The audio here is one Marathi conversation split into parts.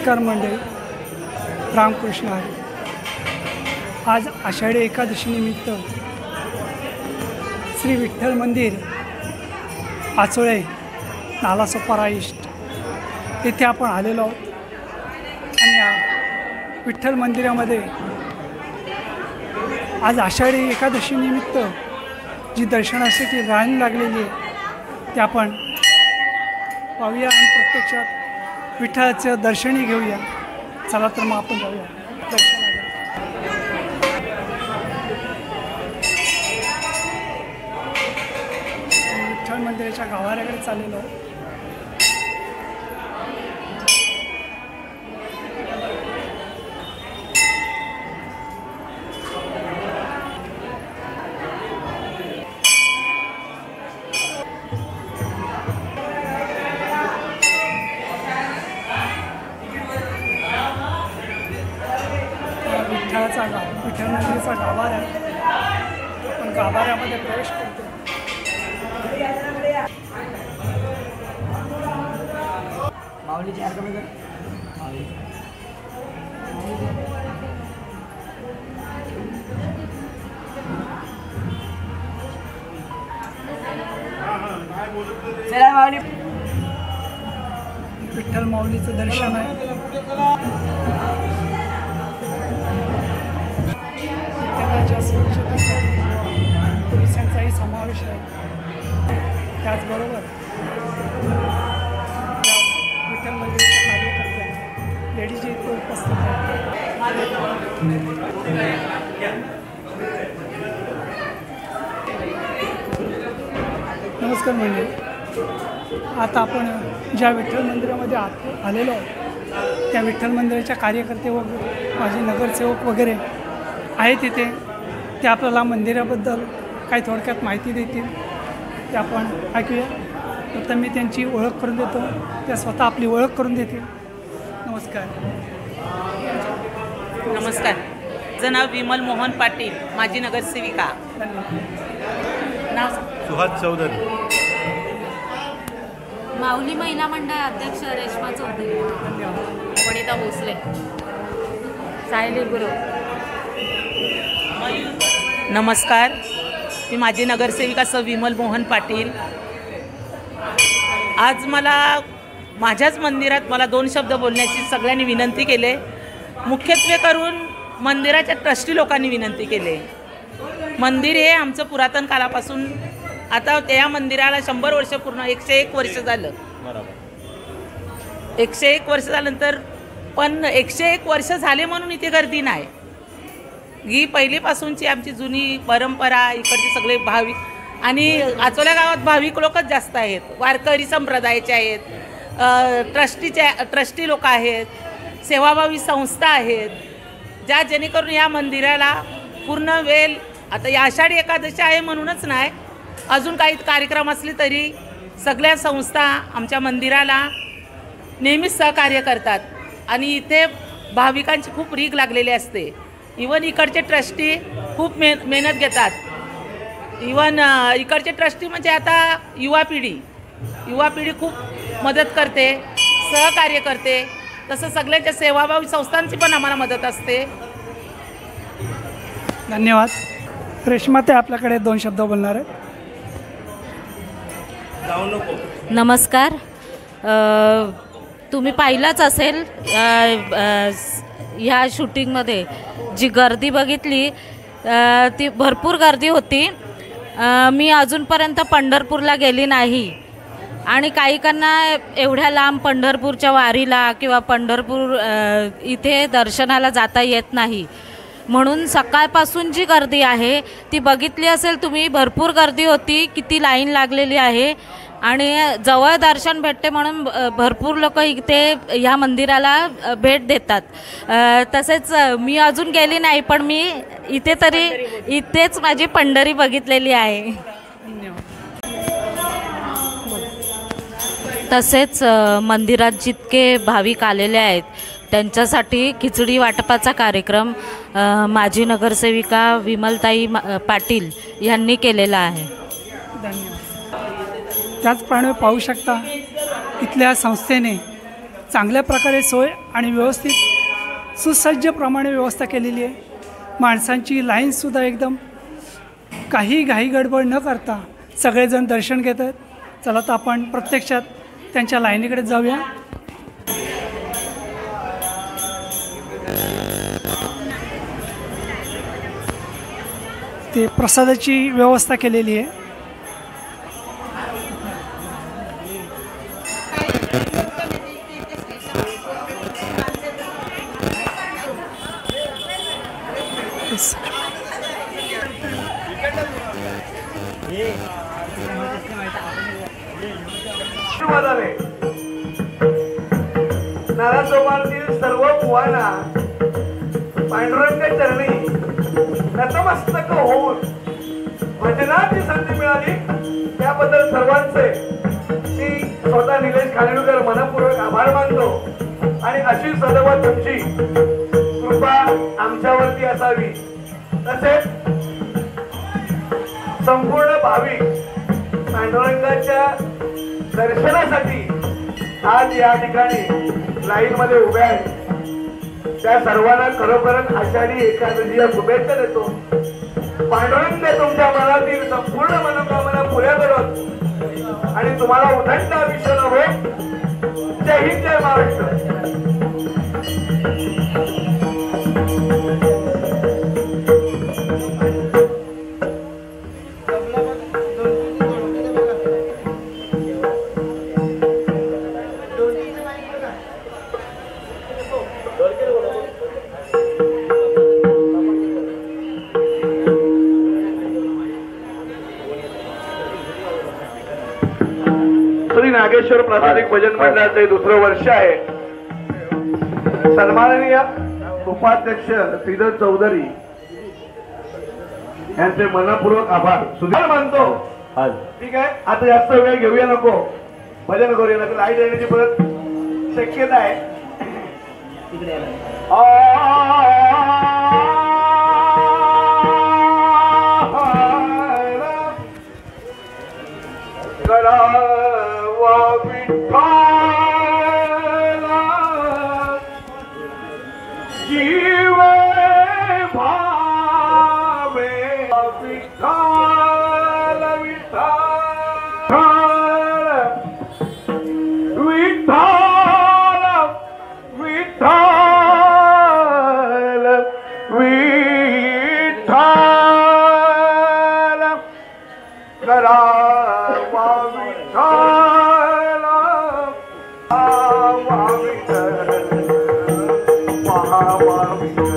नमस्कार मंडळी, रामकृष्ण हरी. आज आषाढी एकादशीनिमित्त श्री विठ्ठल मंदिर आचोळे नालासोपारा ईस्ट येथे आपण आलेलो आहोत. आणि या विठ्ठल मंदिरामध्ये आज आषाढी एकादशीनिमित्त जी दर्शनासाठी रांग लागलेली आहे ते आपण पाहूया आणि प्रत्यक्षात विठ्ठलाचं दर्शनही घेऊया. चला तर मग आपण जाऊया दर्शनाला. विठ्ठल मंदिराच्या गाभाऱ्याकडे चाललेलो आहोत. विठ्ठल मंदिराचा गाभारा आहे. आपण गाभाऱ्यामध्ये प्रवेश करतो. विठ्ठल माऊलीचं दर्शन आहे. सुरक्षितेसाठी पोलिसांचाही समावेश आहे. त्याचबरोबर विठ्ठल मंदिराच्या कार्यकर्त्या लेडीज इथे उपस्थित आहेत. नमस्कार मंडळी, आता आपण ज्या विठ्ठल मंदिरामध्ये आलेलो आहोत त्या विठ्ठल मंदिराच्या कार्यकर्ते वगैरे माझे नगरसेवक वगैरे आहेत तिथे. ते आपल्याला मंदिराबद्दल काही थोडक्यात माहिती देतील, ते आपण ऐकूया. प्रथम मी त्यांची ओळख करून देतो, त्या स्वतः आपली ओळख करून देतील. नमस्कार. नमस्कार. माझं नाव विमल मोहन पाटील, माजी नगरसेविका. नाव सुहास चौधरी. माऊली महिला मंडळ अध्यक्ष रेश्मा चौधरी. वनिता भोसले. सायली गुरु. नमस्कार, मी माजी नगरसेविका सौ विमल मोहन पाटील. आज मला माझ्याच मंदिरात मला 2 शब्द बोलण्याची सगळ्यांनी विनंती केले. मुख्यत्वे करून मंदिराच्या ट्रस्टी लोकांनी विनंती केली. मंदिर हे आमचं पुरातन काळापासून, आता त्या मंदिराला 100 वर्ष पूर्ण, 101 वर्ष झालं. 101 वर्ष झाल्यानंतर पण 101 वर्ष झाले म्हणून इथे गर्दी नाही. ही पहिलीपासूनची आमची जुनी परंपरा. इकडचे सगळे भाविक आणि आचोल्या गावात भाविक लोकच जास्त आहेत. वारकरी संप्रदायाचे आहेत, ट्रस्टी लोक आहेत, सेवाभावी संस्था आहेत, ज्या जेणेकरून या मंदिराला पूर्ण वेळ, आता या आषाढी एकादशी आहे म्हणूनच नाही, अजून काही कार्यक्रम असले तरी सगळ्या संस्था आमच्या मंदिराला नेहमीच सहकार्य करतात. आणि इथे भाविकांची खूप रीघ लागलेली असते. इवन इकडचे ट्रस्टी खूप मेहनत घेतात. इवन इकडचे ट्रस्टी म्हणजे आता युवा पिढी खूप मदत करते, सहकार्य करते. तसं सगळ्यांच्या सेवाभावी संस्थांची पण आम्हाला मदत असते. धन्यवाद. रेश्मा ते आपल्याकडे 2 शब्द बोलणार आहेत. नमस्कार. तुम्ही पाहिलंच असेल ह्या शूटिंगमध्ये जी गर्दी बघितली ती भरपूर गर्दी होती. मी अजूनपर्यंत पंढरपूरला गेली नाही आणि काहीकांना एवढ्या लांब पंढरपूरच्या वारीला किंवा पंढरपूर इथे दर्शनाला जाता येत नाही. म्हणून सकाळपासून जी गर्दी आहे ती बघितली असेल तुम्ही. भरपूर गर्दी होती, किती लाईन लागलेली आहे आणि जवळ दर्शन भेटते म्हणून भरपूर लोक इथे ह्या मंदिराला भेट देतात. तसेच मी अजून गेली नाही, पण मी इथेच माझी पंढरी बघितलेली आहे. तसेच मंदिरात जितके भाविक आलेले आहेत त्यांच्यासाठी खिचडी वाटपाचा कार्यक्रम माजी नगरसेविका विमलताई पाटील यांनी केलेला आहे. धन्यवाद. त्याचप्रमाणे पाहू शकता इथल्या संस्थेने चांगल्या प्रकारे सोय आणि व्यवस्थित सुसज्जप्रमाणे व्यवस्था केलेली आहे. माणसांची लाईनसुद्धा एकदम काही घाई गडबड न करता सगळेजण दर्शन घेत आहेत. चला तर आपण प्रत्यक्षात त्यांच्या लाईनीकडे जाऊया. ते प्रसादाची व्यवस्था केलेली आहे. नारायणोबातील सर्व बुवांना पांडुरंग चरणी नतमस्तक होऊन भजनाची संधी मिळाली त्याबद्दल सर्वांचे मी स्वतः निलेश खानविलकर मनपूर्वक आभार मानतो. आणि अशी सदैव तुमची कृपा आमच्यावरती असावी. तसेच संपूर्ण भाविक पांडुरंगाच्या दर्शनासाठी आज या ठिकाणी लाईन मध्ये उभे आहेत त्या सर्वांना खरोखरच आषाढी एकादशीच्या शुभेच्छा देतो. पांडुरंग तुमच्या मनातील संपूर्ण मनोकामना पुऱ्या करत आणि तुम्हाला उदंड आयुष्य लाभो. जय हिंद, जय महाराष्ट्र. श्री नागेश्वर प्रादेशिक भजन मंडळाचे दुसरं वर्ष आहे. सन्माननीय उपाध्यक्ष श्रीधर चौधरी यांचे मनपूर्वक आभार सुधीर मानतो. ठीक आहे, आता जास्त वेळ घेऊया नको, भजन करूया नको. लाईट येण्याची परत शक्यता आहे. जीव भावे विठ्ठल विठ्ठल विठ्ठल विठ्ठल विठ्ठल करावा विठ्ठल आवा विठ्ठल महावा विठ्ठल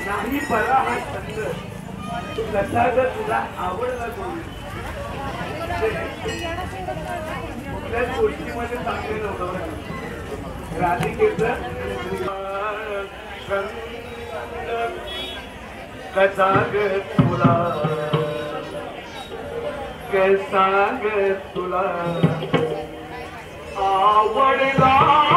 नाही बरा हा छंद कसा जर तुला आवडला कुठल्याच गोष्टीमध्ये चांगले नव्हतं राधिकेचं कसा ग तुला कसा ग तुला आवडला